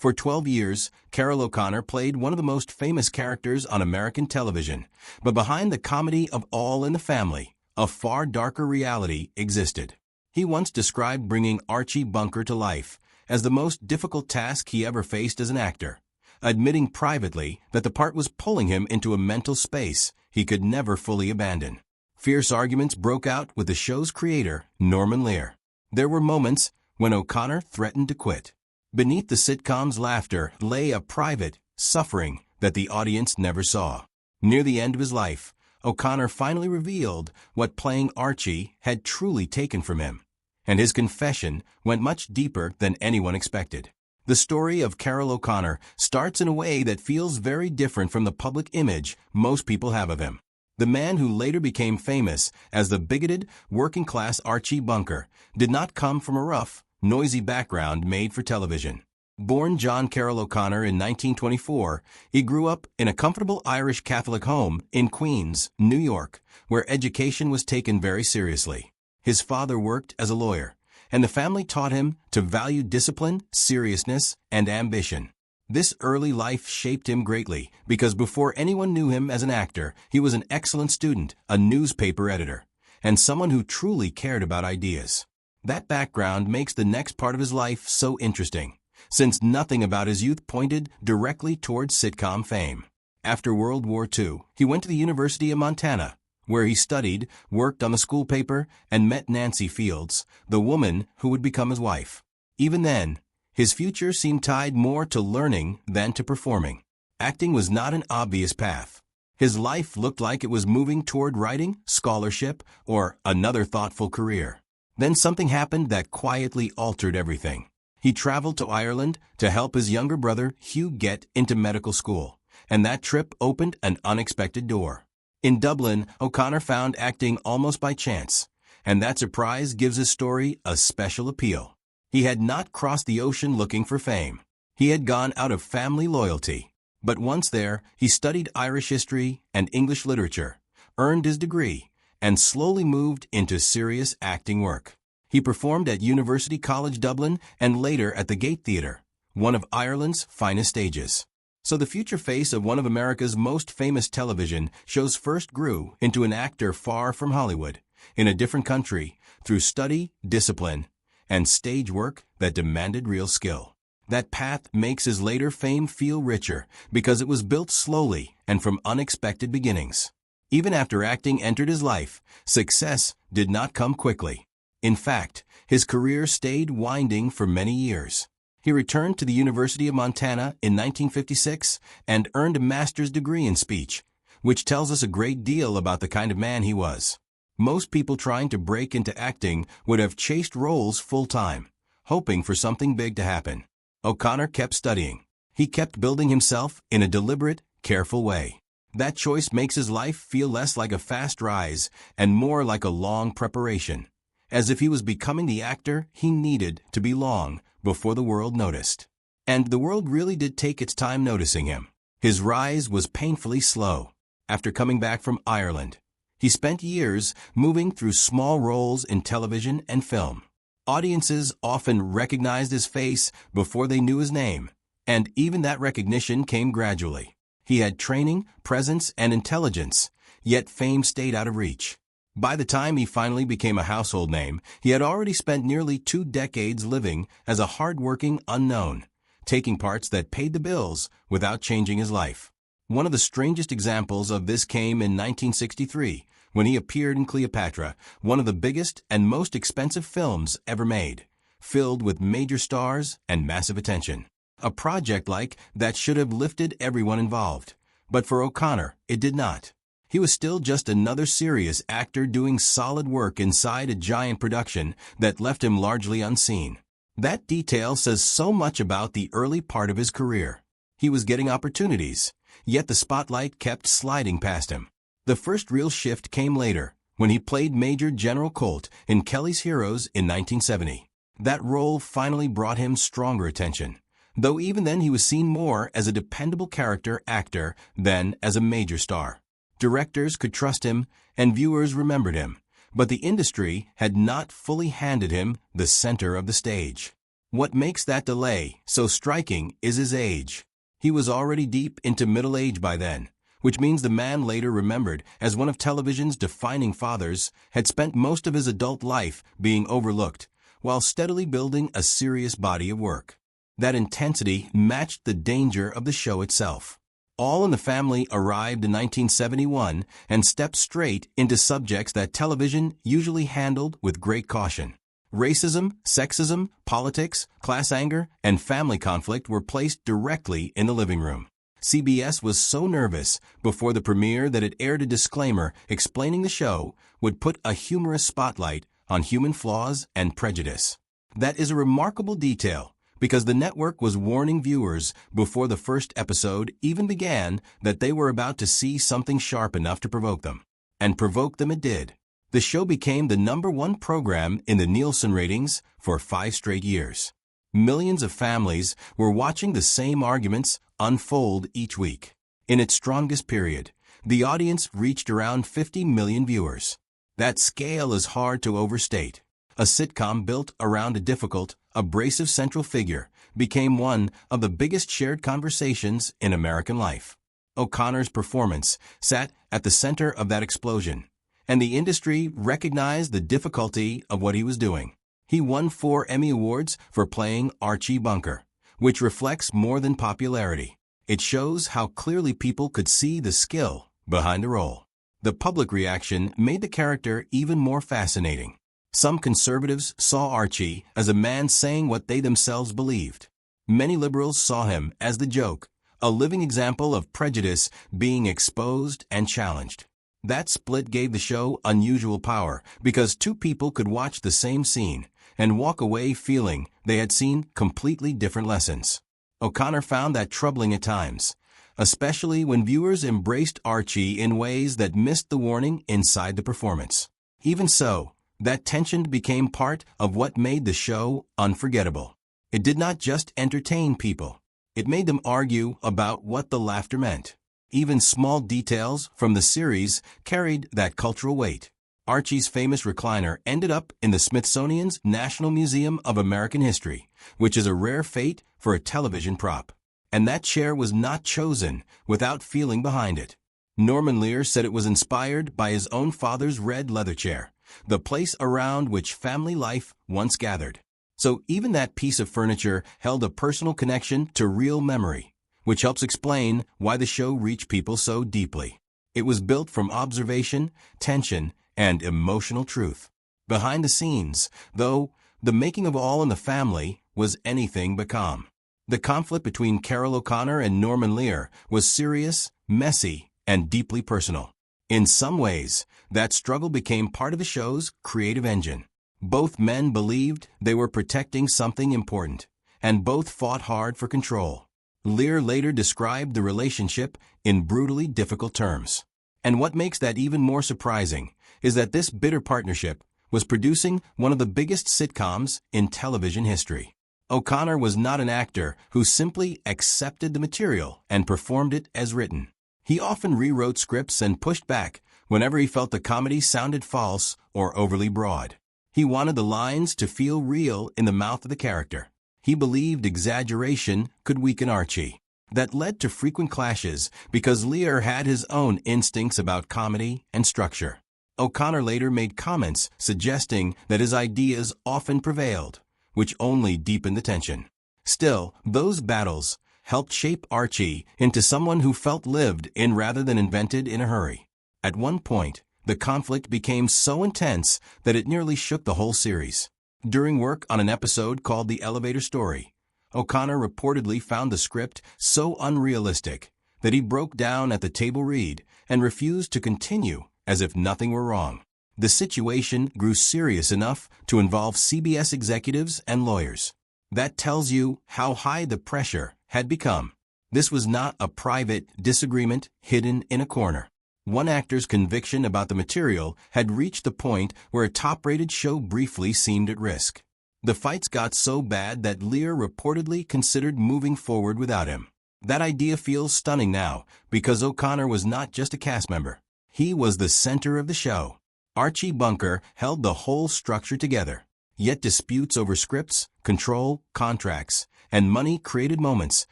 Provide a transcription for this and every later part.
For 12 years, Carroll O'Connor played one of the most famous characters on American television, but behind the comedy of All in the Family, a far darker reality existed. He once described bringing Archie Bunker to life as the most difficult task he ever faced as an actor, admitting privately that the part was pulling him into a mental space he could never fully abandon. Fierce arguments broke out with the show's creator, Norman Lear. There were moments when O'Connor threatened to quit. Beneath the sitcom's laughter lay a private suffering that the audience never saw. Near the end of his life, O'Connor finally revealed what playing Archie had truly taken from him, and his confession went much deeper than anyone expected. The story of Carroll O'Connor starts in a way that feels very different from the public image most people have of him. The man who later became famous as the bigoted, working-class Archie Bunker did not come from a rough, noisy background made for television. Born John Carroll O'Connor in 1924, he grew up in a comfortable Irish Catholic home in Queens, New York, where education was taken very seriously. His father worked as a lawyer, and the family taught him to value discipline, seriousness, and ambition. This early life shaped him greatly because before anyone knew him as an actor, he was an excellent student, a newspaper editor, and someone who truly cared about ideas. That background makes the next part of his life so interesting, since nothing about his youth pointed directly towards sitcom fame. After World War II, he went to the University of Montana, where he studied, worked on the school paper, and met Nancy Fields, the woman who would become his wife. Even then, his future seemed tied more to learning than to performing. Acting was not an obvious path. His life looked like it was moving toward writing, scholarship, or another thoughtful career. Then something happened that quietly altered everything. He traveled to Ireland to help his younger brother Hugh get into medical school, and that trip opened an unexpected door. In Dublin, O'Connor found acting almost by chance, and that surprise gives his story a special appeal. He had not crossed the ocean looking for fame. He had gone out of family loyalty. But once there, he studied Irish history and English literature, earned his degree, and slowly moved into serious acting work. He performed at University College Dublin and later at the Gate Theatre, one of Ireland's finest stages. So the future face of one of America's most famous television shows first grew into an actor far from Hollywood, in a different country, through study, discipline, and stage work that demanded real skill. That path makes his later fame feel richer because it was built slowly and from unexpected beginnings. Even after acting entered his life, success did not come quickly. In fact, his career stayed winding for many years. He returned to the University of Montana in 1956 and earned a master's degree in speech, which tells us a great deal about the kind of man he was. Most people trying to break into acting would have chased roles full-time, hoping for something big to happen. O'Connor kept studying. He kept building himself in a deliberate, careful way. That choice makes his life feel less like a fast rise and more like a long preparation, as if he was becoming the actor he needed to be long before the world noticed. And the world really did take its time noticing him. His rise was painfully slow. After coming back from Ireland, he spent years moving through small roles in television and film. Audiences often recognized his face before they knew his name, and even that recognition came gradually. He had training, presence, and intelligence, yet fame stayed out of reach. By the time he finally became a household name, he had already spent nearly 2 decades living as a hard-working unknown, taking parts that paid the bills without changing his life. One of the strangest examples of this came in 1963, when he appeared in Cleopatra, one of the biggest and most expensive films ever made, filled with major stars and massive attention. A project like that should have lifted everyone involved, but for O'Connor, it did not. He was still just another serious actor doing solid work inside a giant production that left him largely unseen. That detail says so much about the early part of his career. He was getting opportunities, yet the spotlight kept sliding past him. The first real shift came later, when he played Major General Colt in Kelly's Heroes in 1970. That role finally brought him stronger attention, though even then he was seen more as a dependable character actor than as a major star. Directors could trust him, and viewers remembered him, but the industry had not fully handed him the center of the stage. What makes that delay so striking is his age. He was already deep into middle age by then, which means the man later remembered as one of television's defining fathers had spent most of his adult life being overlooked, while steadily building a serious body of work. That intensity matched the danger of the show itself. All in the Family arrived in 1971 and stepped straight into subjects that television usually handled with great caution. Racism, sexism, politics, class anger, and family conflict were placed directly in the living room. CBS was so nervous before the premiere that it aired a disclaimer explaining the show would put a humorous spotlight on human flaws and prejudice. That is a remarkable detail, because the network was warning viewers before the first episode even began that they were about to see something sharp enough to provoke them. And provoke them it did. The show became the #1 program in the Nielsen ratings for 5 straight years. Millions of families were watching the same arguments unfold each week. In its strongest period, the audience reached around 50 million viewers. That scale is hard to overstate. A sitcom built around a difficult, abrasive central figure became one of the biggest shared conversations in American life. O'Connor's performance sat at the center of that explosion, and the industry recognized the difficulty of what he was doing. He won 4 Emmy Awards for playing Archie Bunker, which reflects more than popularity. It shows how clearly people could see the skill behind the role. The public reaction made the character even more fascinating. Some conservatives saw Archie as a man saying what they themselves believed. Many liberals saw him as the joke, a living example of prejudice being exposed and challenged. That split gave the show unusual power because 2 people could watch the same scene and walk away feeling they had seen completely different lessons. O'Connor found that troubling at times, especially when viewers embraced Archie in ways that missed the warning inside the performance. Even so, that tension became part of what made the show unforgettable. It did not just entertain people. It made them argue about what the laughter meant. Even small details from the series carried that cultural weight. Archie's famous recliner ended up in the Smithsonian's National Museum of American History, which is a rare fate for a television prop. And that chair was not chosen without feeling behind it. Norman Lear said it was inspired by his own father's red leather chair, the place around which family life once gathered. So even that piece of furniture held a personal connection to real memory, which helps explain why the show reached people so deeply. It was built from observation, tension, and emotional truth. Behind the scenes, though, the making of All in the Family was anything but calm. The conflict between Carroll O'Connor and Norman Lear was serious, messy, and deeply personal. In some ways, that struggle became part of the show's creative engine. Both men believed they were protecting something important, and both fought hard for control. Lear later described the relationship in brutally difficult terms. And what makes that even more surprising is that this bitter partnership was producing one of the biggest sitcoms in television history. O'Connor was not an actor who simply accepted the material and performed it as written. He often rewrote scripts and pushed back whenever he felt the comedy sounded false or overly broad. He wanted the lines to feel real in the mouth of the character. He believed exaggeration could weaken Archie. That led to frequent clashes because Lear had his own instincts about comedy and structure. O'Connor later made comments suggesting that his ideas often prevailed, which only deepened the tension. Still, those battles helped shape Archie into someone who felt lived in rather than invented in a hurry. At one point, the conflict became so intense that it nearly shook the whole series. During work on an episode called The Elevator Story, O'Connor reportedly found the script so unrealistic that he broke down at the table read and refused to continue as if nothing were wrong. The situation grew serious enough to involve CBS executives and lawyers. That tells you how high the pressure had become. This was not a private disagreement hidden in a corner. One actor's conviction about the material had reached the point where a top-rated show briefly seemed at risk. The fights got so bad that Lear reportedly considered moving forward without him. That idea feels stunning now because O'Connor was not just a cast member. He was the center of the show. Archie Bunker held the whole structure together. Yet disputes over scripts, control, contracts, and money created moments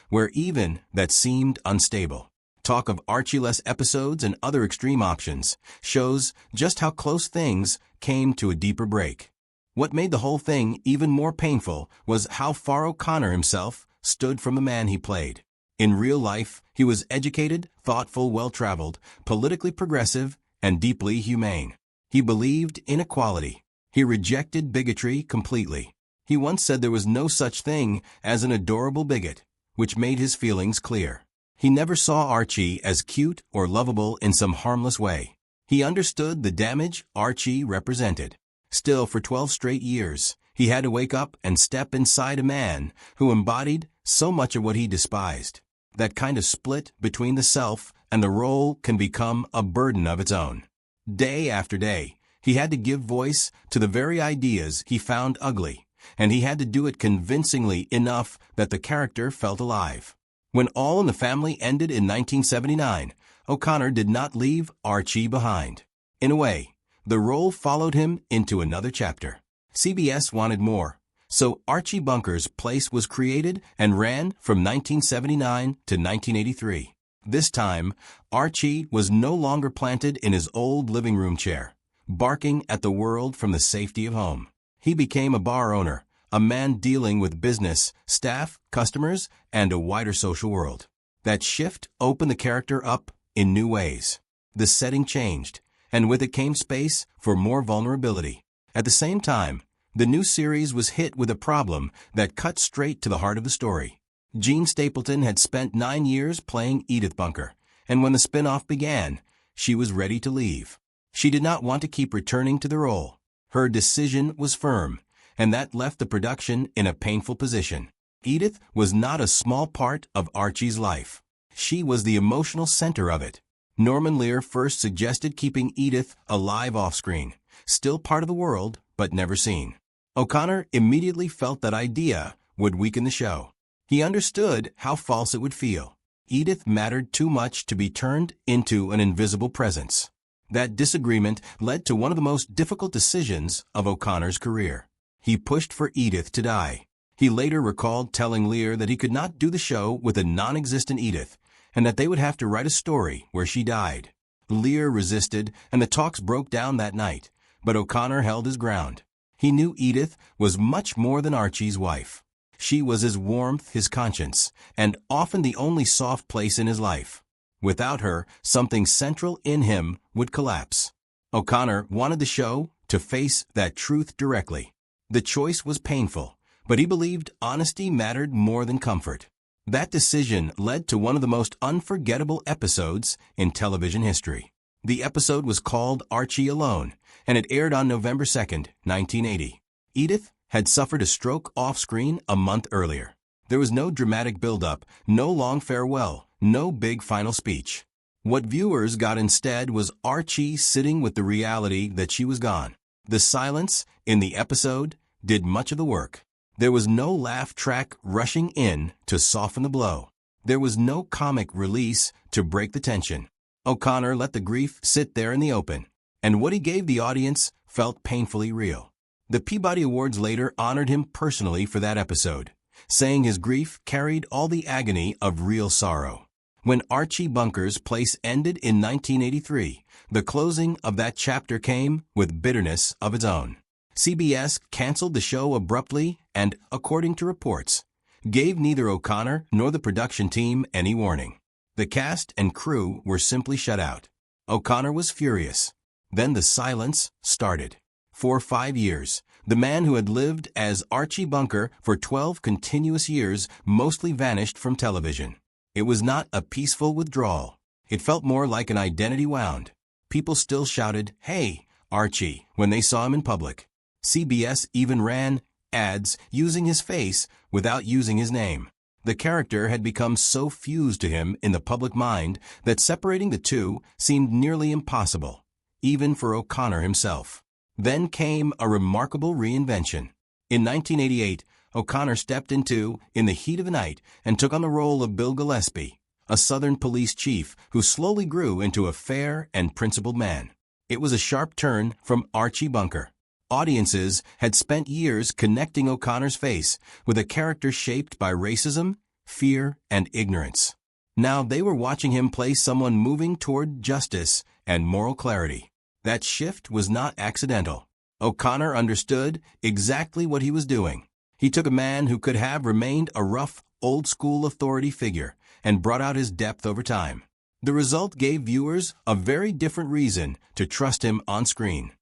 where even that seemed unstable. Talk of Archie-less episodes and other extreme options shows just how close things came to a deeper break. What made the whole thing even more painful was how far O'Connor himself stood from the man he played. In real life, he was educated, thoughtful, well-traveled, politically progressive, and deeply humane. He believed in equality. He rejected bigotry completely. He once said there was no such thing as an adorable bigot, which made his feelings clear. He never saw Archie as cute or lovable in some harmless way. He understood the damage Archie represented. Still, for 12 straight years, he had to wake up and step inside a man who embodied so much of what he despised. That kind of split between the self and the role can become a burden of its own. Day after day, he had to give voice to the very ideas he found ugly, and he had to do it convincingly enough that the character felt alive. When All in the Family ended in 1979, O'Connor did not leave Archie behind. In a way, the role followed him into another chapter. CBS wanted more, so Archie Bunker's place was created and ran from 1979 to 1983. This time, Archie was no longer planted in his old living room chair, barking at the world from the safety of home. He became a bar owner, a man dealing with business, staff, customers, and a wider social world. That shift opened the character up in new ways. The setting changed, and with it came space for more vulnerability. At the same time, the new series was hit with a problem that cut straight to the heart of the story. Jean Stapleton had spent 9 years playing Edith Bunker, and when the spin-off began, she was ready to leave. She did not want to keep returning to the role. Her decision was firm, and that left the production in a painful position. Edith was not a small part of Archie's life. She was the emotional center of it. Norman Lear first suggested keeping Edith alive off-screen, still part of the world, but never seen. O'Connor immediately felt that idea would weaken the show. He understood how false it would feel. Edith mattered too much to be turned into an invisible presence. That disagreement led to one of the most difficult decisions of O'Connor's career. He pushed for Edith to die. He later recalled telling Lear that he could not do the show with a non-existent Edith, and that they would have to write a story where she died. Lear resisted, and the talks broke down that night, but O'Connor held his ground. He knew Edith was much more than Archie's wife. She was his warmth, his conscience, and often the only soft place in his life. Without her, something central in him would collapse. O'Connor wanted the show to face that truth directly. The choice was painful, but he believed honesty mattered more than comfort. That decision led to one of the most unforgettable episodes in television history. The episode was called Archie Alone, and it aired on November 2nd, 1980. Edith had suffered a stroke off-screen a month earlier. There was no dramatic build-up, no long farewell, no big final speech. What viewers got instead was Archie sitting with the reality that she was gone. The silence in the episode did much of the work. There was no laugh track rushing in to soften the blow. There was no comic release to break the tension. O'Connor let the grief sit there in the open, and what he gave the audience felt painfully real. The Peabody Awards later honored him personally for that episode, saying his grief carried all the agony of real sorrow. When Archie Bunker's place ended in 1983, the closing of that chapter came with bitterness of its own. CBS canceled the show abruptly and, according to reports, gave neither O'Connor nor the production team any warning. The cast and crew were simply shut out. O'Connor was furious. Then the silence started. For 5 years, the man who had lived as Archie Bunker for 12 continuous years mostly vanished from television. It was not a peaceful withdrawal. It felt more like an identity wound. People still shouted, "Hey, Archie," when they saw him in public. CBS even ran ads using his face without using his name. The character had become so fused to him in the public mind that separating the two seemed nearly impossible, even for O'Connor himself. Then came a remarkable reinvention. In 1988, O'Connor stepped into In the Heat of the Night and took on the role of Bill Gillespie, a Southern police chief who slowly grew into a fair and principled man. It was a sharp turn from Archie Bunker. Audiences had spent years connecting O'Connor's face with a character shaped by racism, fear, and ignorance. Now they were watching him play someone moving toward justice and moral clarity. That shift was not accidental. O'Connor understood exactly what he was doing. He took a man who could have remained a rough, old-school authority figure and brought out his depth over time. The result gave viewers a very different reason to trust him on screen.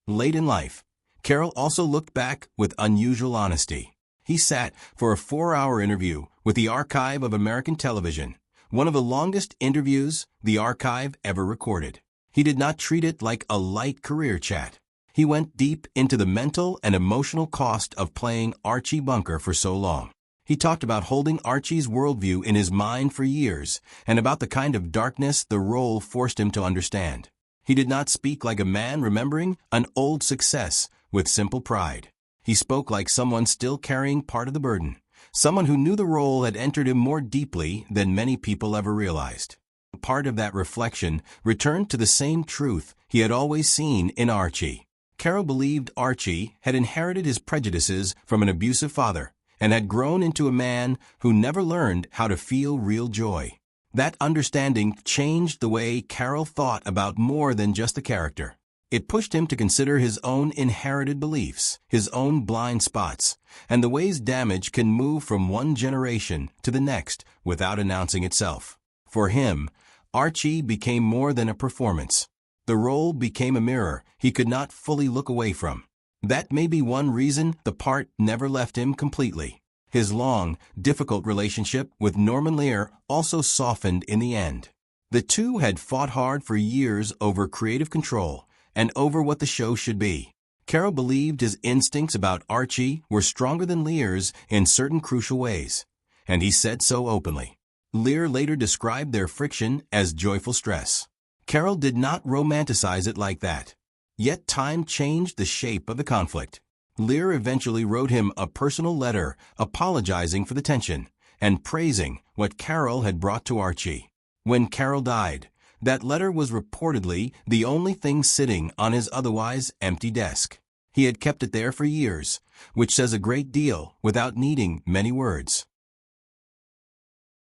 Late in life, Carroll also looked back with unusual honesty. He sat for a 4-hour interview with the Archive of American Television, one of the longest interviews the Archive ever recorded. He did not treat it like a light career chat. He went deep into the mental and emotional cost of playing Archie Bunker for so long. He talked about holding Archie's worldview in his mind for years and about the kind of darkness the role forced him to understand. He did not speak like a man remembering an old success with simple pride. He spoke like someone still carrying part of the burden, someone who knew the role had entered him more deeply than many people ever realized. Part of that reflection returned to the same truth he had always seen in Archie. Carroll believed Archie had inherited his prejudices from an abusive father and had grown into a man who never learned how to feel real joy. That understanding changed the way Carroll thought about more than just the character. It pushed him to consider his own inherited beliefs, his own blind spots, and the ways damage can move from one generation to the next without announcing itself. For him, Archie became more than a performance. The role became a mirror he could not fully look away from. That may be one reason the part never left him completely. His long, difficult relationship with Norman Lear also softened in the end. The two had fought hard for years over creative control and over what the show should be. Carroll believed his instincts about Archie were stronger than Lear's in certain crucial ways, and he said so openly. Lear later described their friction as joyful stress. Carroll did not romanticize it like that. Yet time changed the shape of the conflict. Lear eventually wrote him a personal letter apologizing for the tension and praising what Carroll had brought to Archie. When Carroll died, that letter was reportedly the only thing sitting on his otherwise empty desk. He had kept it there for years, which says a great deal without needing many words.